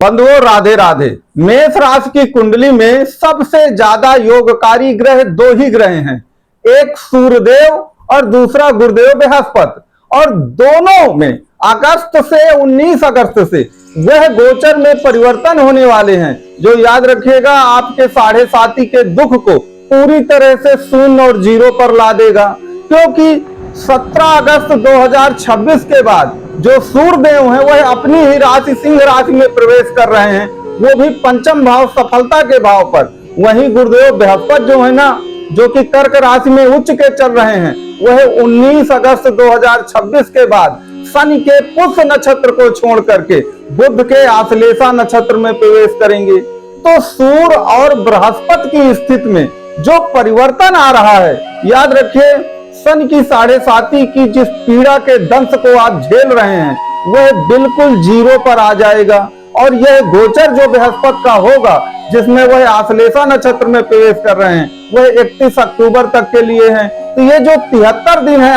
बंधुओं राधे राधे। मेष राशि की कुंडली में सबसे ज्यादा योगकारी ग्रह दो ही ग्रह हैं, एक सूर्यदेव और दूसरा गुरुदेव बृहस्पति। और दोनों में अगस्त से 19 अगस्त से वह गोचर में परिवर्तन होने वाले हैं, जो याद रखिएगा आपके 7.5 के दुख को पूरी तरह से शून्य और जीरो पर ला देगा। क्योंकि 17 अगस्त 2026 के बाद जो सूर्यदेव हैं वह अपनी ही राशि सिंह राशि में प्रवेश कर रहे हैं, वो भी पंचम भाव सफलता के भाव पर। वहीं गुरुदेव बृहस्पति जो है ना, जो कि कर्क राशि में उच्च के चल रहे हैं, वह 19 अगस्त 2026 के बाद शनि के पुष्य नक्षत्र को छोड़ करके बुध के आश्लेषा नक्षत्र में प्रवेश करेंगे। तो सूर्य और बृहस्पति की स्थिति में जो परिवर्तन आ रहा है, याद रखिए शनि की 7.5 की जिस पीड़ा के दंश को आप झेल रहे हैं वह बिल्कुल जीरो पर आ जाएगा। और यह गोचर जो बृहस्पति का होगा, जिसमें वह आश्लेषा नक्षत्र में प्रवेश कर रहे हैं, वह 31 अक्टूबर तक के लिए है। तो ये जो 73 दिन है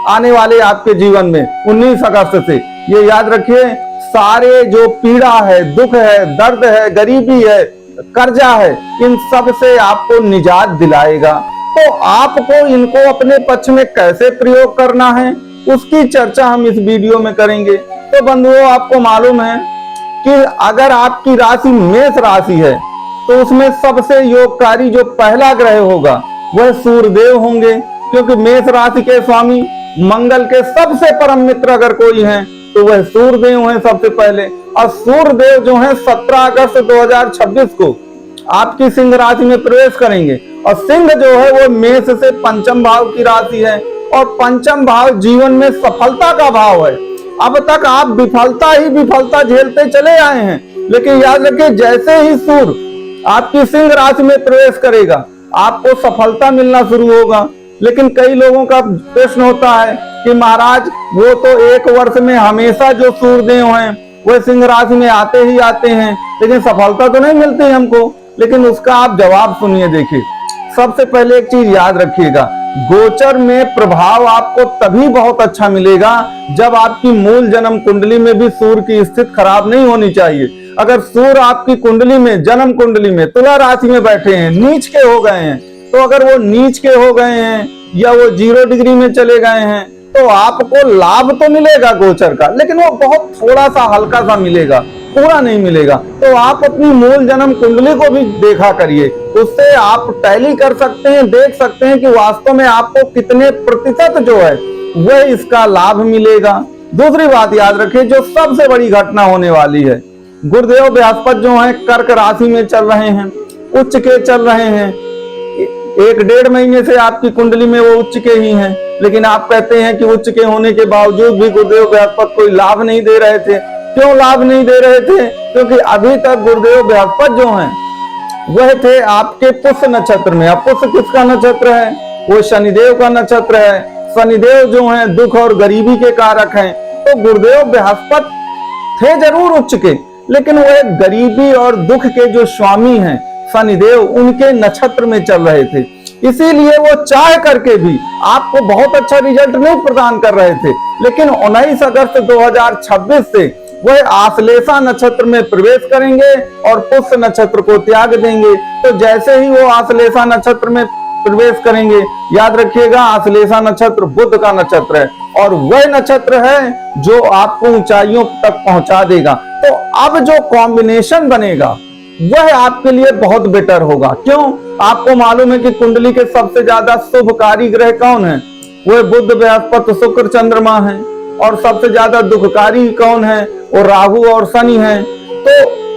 आने वाले आपके जीवन में 19 अगस्त से, ये याद रखिए सारे जो पीड़ा है, दुख है, दर्द है, गरीबी है, कर्जा है, इन सब से आपको निजात दिलाएगा। तो आपको इनको अपने पक्ष में कैसे प्रयोग करना है, उसकी चर्चा हम इस वीडियो में करेंगे। तो बंधुओं, आपको मालूम है कि अगर आपकी राशि मेष राशि है तो उसमें सबसे योगकारी जो पहला ग्रह होगा वह सूर्यदेव होंगे, क्योंकि मेष राशि के स्वामी मंगल के सबसे परम मित्र अगर कोई है तो वह सूर्यदेव हैं सबसे पहले। और सूर्यदेव जो है 17 अगस्त 2026 को आपकी सिंह राशि में प्रवेश करेंगे। और सिंह जो है वो मेष से पंचम भाव की राशि है, और पंचम भाव जीवन में सफलता का भाव है। अब तक आप विफलता ही विफलता झेलते चले आए हैं, लेकिन याद रखिए जैसे ही सूर्य आपकी सिंह राशि में प्रवेश करेगा आपको सफलता मिलना शुरू होगा। लेकिन कई लोगों का प्रश्न होता है कि महाराज वो तो एक वर्ष में हमेशा जो सूर्यदेव हैं वह सिंह राशि में आते ही आते हैं, लेकिन सफलता तो नहीं मिलती हमको। लेकिन उसका आप जवाब सुनिए। देखिए, सबसे पहले एक चीज याद रखिएगा, गोचर में प्रभाव आपको तभी बहुत अच्छा मिलेगा जब आपकी मूल जन्म कुंडली में भी सूर्य की स्थिति खराब नहीं होनी चाहिए। अगर सूर्य आपकी कुंडली में, जन्म कुंडली में तुला राशि में बैठे हैं, नीच के हो गए हैं, तो अगर वो नीच के हो गए हैं या वो 0 डिग्री में चले गए हैं तो आपको लाभ तो मिलेगा गोचर का, लेकिन वो बहुत थोड़ा सा हल्का सा मिलेगा, पूरा नहीं मिलेगा। तो आप अपनी मूल जन्म कुंडली को भी देखा करिए, उससे आप टैली कर सकते हैं, देख सकते हैं कि वास्तव में आपको कितने प्रतिशत जो है वह इसका लाभ मिलेगा। दूसरी बात याद रखिए, जो सबसे बड़ी घटना होने वाली है, गुरुदेव बृहस्पति जो है कर्क राशि में चल रहे हैं, उच्च के चल रहे हैं। 1-1.5 महीने से आपकी कुंडली में वो उच्च के ही हैं, लेकिन आप कहते हैं कि उच्च के होने के बावजूद भी गुरुदेव बृहस्पति कोई लाभ नहीं दे रहे थे। क्यों लाभ नहीं दे रहे थे? क्योंकि अभी तक गुरुदेव बृहस्पति जो हैं वह थे आपके पुष्य नक्षत्र में। अब पुष्य किसका नक्षत्र है? वो शनिदेव का नक्षत्र है। शनिदेव जो हैं दुख और गरीबी के कारक हैं। तो गुरुदेव बृहस्पति थे जरूर उच्च के, लेकिन वह गरीबी और दुख के जो स्वामी हैं शनिदेव, उनके नक्षत्र में चल रहे थे। इसीलिए वो चाह करके भी आपको बहुत अच्छा रिजल्ट नहीं प्रदान कर रहे थे। लेकिन 19 अगस्त 2026 से वह आश्लेषा नक्षत्र में प्रवेश करेंगे और पुष्य नक्षत्र को त्याग देंगे। तो जैसे ही वो आश्लेषा नक्षत्र में प्रवेश करेंगे, याद रखिएगा आश्लेषा नक्षत्र बुध का नक्षत्र है, और वह नक्षत्र है जो आपको ऊंचाइयों तक पहुंचा देगा। तो अब जो कॉम्बिनेशन बनेगा वह आपके लिए बहुत बेटर होगा। क्यों? आपको मालूम है कि कुंडली के सबसे ज्यादा शुभकारी ग्रह कौन है? वह बुध, बृहस्पति, शुक्र, चंद्रमा है। और सबसे ज्यादा दुखकारी कौन है? वो राहु और शनि है। तो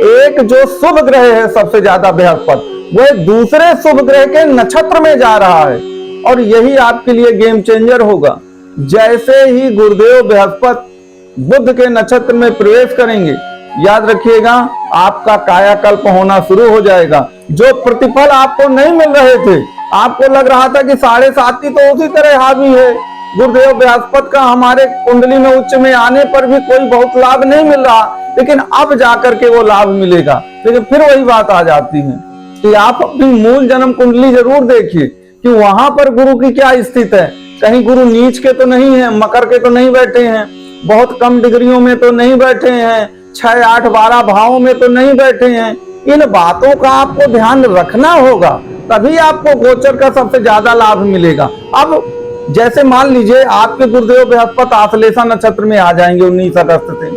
एक जो शुभ ग्रह है सबसे ज्यादा बृहस्पति, वह दूसरे शुभ ग्रह के नक्षत्र में जा रहा है, और यही आपके लिए गेम चेंजर होगा। जैसे ही गुरुदेव बृहस्पति बुध के नक्षत्र में प्रवेश करेंगे, याद रखिएगा आपका कायाकल्प होना शुरू हो जाएगा। जो प्रतिफल आपको नहीं मिल रहे थे, आपको लग रहा था कि 7.5 तो उसी तरह हावी है, गुरुदेव बृहस्पति का हमारे कुंडली में उच्च में आने पर भी कोई बहुत लाभ नहीं मिल रहा, लेकिन अब जाकर के वो लाभ मिलेगा। लेकिन फिर वही बात आ जाती है कि आप अपनी मूल जन्म कुंडली जरूर देखिए कि वहां पर गुरु की क्या स्थिति है। कहीं गुरु नीच के तो नहीं है, मकर के तो नहीं बैठे हैं, बहुत कम डिग्रियों में तो नहीं बैठे हैं, 6, 8, 12 भावों में तो नहीं बैठे हैं। इन बातों का आपको ध्यान रखना होगा, तभी आपको गोचर का सबसे ज्यादा लाभ मिलेगा। अब जैसे मान लीजिए आपके गुरुदेव बृहस्पति आश्लेषा नक्षत्र में आ जाएंगे 19 अगस्त से,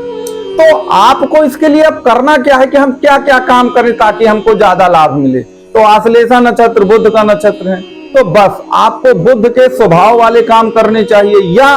तो आपको इसके लिए अब करना क्या है कि हम क्या क्या काम करें ताकि हमको ज्यादा लाभ मिले। तो आश्लेषा नक्षत्र बुध का नक्षत्र है, तो बस आपको बुध के स्वभाव वाले काम करने चाहिए, या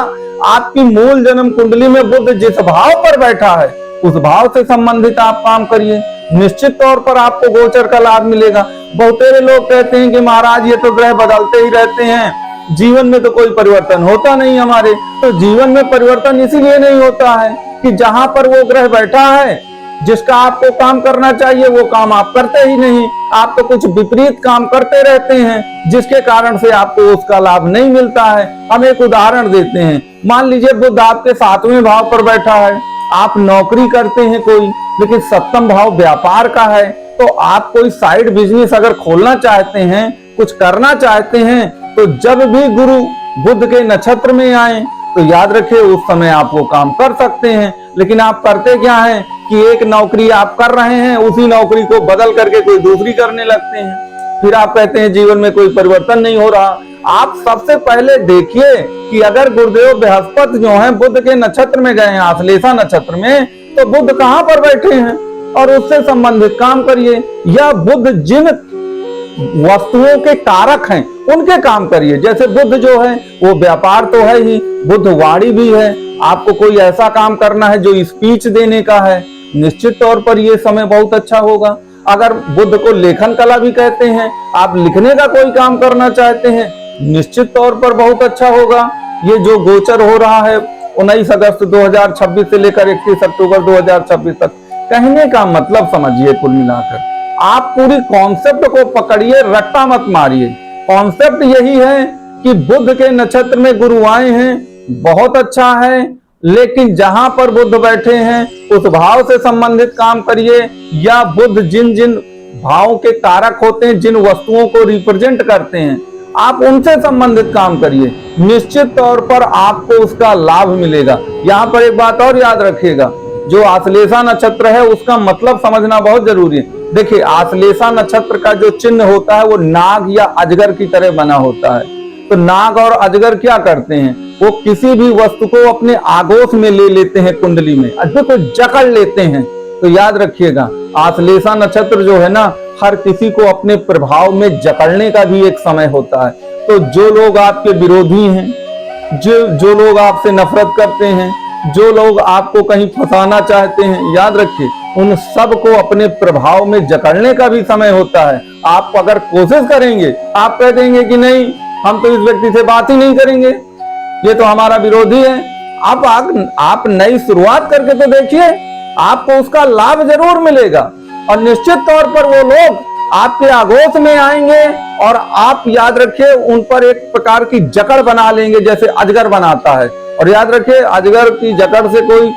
आपकी मूल जन्म कुंडली में बुध जिस भाव पर बैठा है उस भाव से संबंधित आप काम करिए। निश्चित तौर पर आपको गोचर का लाभ मिलेगा। बहुतेरे लोग कहते हैं कि महाराज ये तो ग्रह बदलते ही रहते हैं, जीवन में तो कोई परिवर्तन होता नहीं हमारे। तो जीवन में परिवर्तन इसीलिए नहीं होता है कि जहां पर वो ग्रह बैठा है, जिसका आपको काम करना चाहिए वो काम आप करते ही नहीं, आप तो कुछ विपरीत काम करते रहते हैं, जिसके कारण से आपको उसका लाभ नहीं मिलता है। हम एक उदाहरण देते हैं, मान लीजिए बुध आपके 7वें भाव पर बैठा है, आप नौकरी करते हैं कोई, लेकिन 7वां भाव व्यापार का है, तो आप कोई साइड बिजनेस अगर खोलना चाहते हैं, कुछ करना चाहते हैं, तो जब भी गुरु बुध के नक्षत्र में आए तो याद रखिए उस समय आप वो काम कर सकते हैं। लेकिन आप करते क्या हैं कि एक नौकरी आप कर रहे हैं, उसी नौकरी को बदल करके कोई दूसरी करने लगते हैं, फिर आप कहते हैं जीवन में कोई परिवर्तन नहीं हो रहा। आप सबसे पहले देखिए कि अगर गुरुदेव बृहस्पति जो है बुध के नक्षत्र में गए हैं, आश्लेषा नक्षत्र में, तो बुध कहां पर बैठे हैं और उससे संबंधित काम करिए। या बुध जिन वस्तुओं के कारक हैं उनके काम करिए। जैसे बुध जो है वो व्यापार तो है ही, बुध वाणी भी है, आपको कोई ऐसा काम करना है जो स्पीच देने का है, निश्चित तौर पर ये समय बहुत अच्छा होगा। अगर बुध को लेखन कला भी कहते हैं, आप लिखने का कोई काम करना चाहते हैं, निश्चित तौर पर बहुत अच्छा होगा। ये जो गोचर हो रहा है 19 अगस्त 2026 से लेकर 31 अक्टूबर 2026 तक, कहने का मतलब समझिए कुल मिलाकर आप पूरी कॉन्सेप्ट को पकड़िए, रट्टा मत मारिए। कॉन्सेप्ट यही है कि बुध के नक्षत्र में गुरु आए हैं, बहुत अच्छा है, लेकिन जहां पर बुध बैठे हैं उस भाव से संबंधित काम करिए। या बुध जिन जिन भावों के कारक होते हैं, जिन वस्तुओं को रिप्रेजेंट करते हैं, आप उनसे संबंधित काम करिए, निश्चित तौर पर आपको उसका लाभ मिलेगा। यहाँ पर एक बात और याद रखिएगा, जो आश्लेषा नक्षत्र है उसका मतलब समझना बहुत जरूरी है। देखिए आश्लेषा नक्षत्र का जो चिन्ह होता है वो नाग या अजगर की तरह बना होता है। तो नाग और अजगर क्या करते हैं, वो किसी भी वस्तु को अपने आगोश में ले लेते हैं, कुंडली में को जकड़ लेते हैं। तो याद रखिएगा आश्लेषा नक्षत्र जो है ना, हर किसी को अपने प्रभाव में जकड़ने का भी एक समय होता है। तो जो लोग आपके विरोधी हैं, जो लोग आपसे नफरत करते हैं, जो लोग आपको कहीं फंसाना चाहते हैं, याद रखिए उन सब को अपने प्रभाव में जकड़ने का भी समय होता है। आप अगर कोशिश करेंगे, आप कह देंगे कि नहीं हम तो इस व्यक्ति से बात ही नहीं करेंगे, ये तो हमारा विरोधी है, आप नई शुरुआत करके तो देखिए, आपको उसका लाभ जरूर मिलेगा और निश्चित तौर पर वो लोग आपके आगोश में आएंगे और आप याद रखिए उन पर एक प्रकार की जकड़ बना लेंगे, जैसे अजगर बनाता है। और याद रखिए अजगर की जकड़ से कोई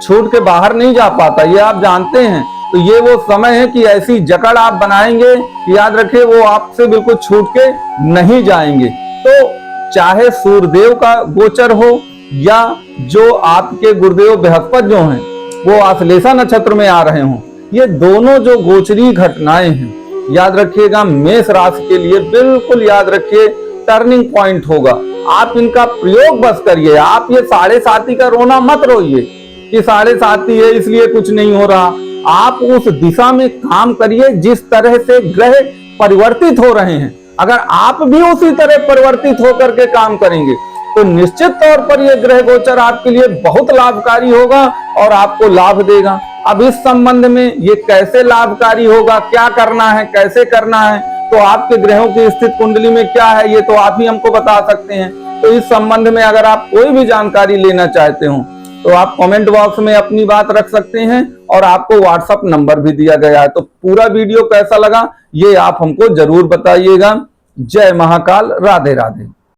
छूट के बाहर नहीं जा पाता, ये आप जानते हैं। तो ये वो समय है कि ऐसी जकड़ आप बनाएंगे, याद रखिए वो आपसे बिल्कुल छूट के नहीं जाएंगे। तो चाहे सूर्यदेव का गोचर हो या जो आपके गुरुदेव बृहस्पति जो हैं वो आश्लेषा नक्षत्र में आ रहे हों, ये दोनों जो गोचरी घटनाएं हैं, याद रखिएगा मेष राशि के लिए बिल्कुल याद रखिए टर्निंग पॉइंट होगा। आप इनका प्रयोग बस करिए। आप ये 7.5 का रोना मत रोइए कि 7.5 है इसलिए कुछ नहीं हो रहा। आप उस दिशा में काम करिए जिस तरह से ग्रह परिवर्तित हो रहे हैं। अगर आप भी उसी तरह परिवर्तित होकर के काम करेंगे तो निश्चित तौर पर यह ग्रह गोचर आपके लिए बहुत लाभकारी होगा और आपको लाभ देगा। अब इस संबंध में ये कैसे लाभकारी होगा, क्या करना है, कैसे करना है, तो आपके ग्रहों की स्थिति कुंडली में क्या है ये तो आप ही हमको बता सकते हैं। तो इस संबंध में अगर आप कोई भी जानकारी लेना चाहते हो तो आप कमेंट बॉक्स में अपनी बात रख सकते हैं और आपको व्हाट्सएप नंबर भी दिया गया है। तो पूरा वीडियो कैसा लगा ये आप हमको जरूर बताइएगा। जय महाकाल, राधे राधे।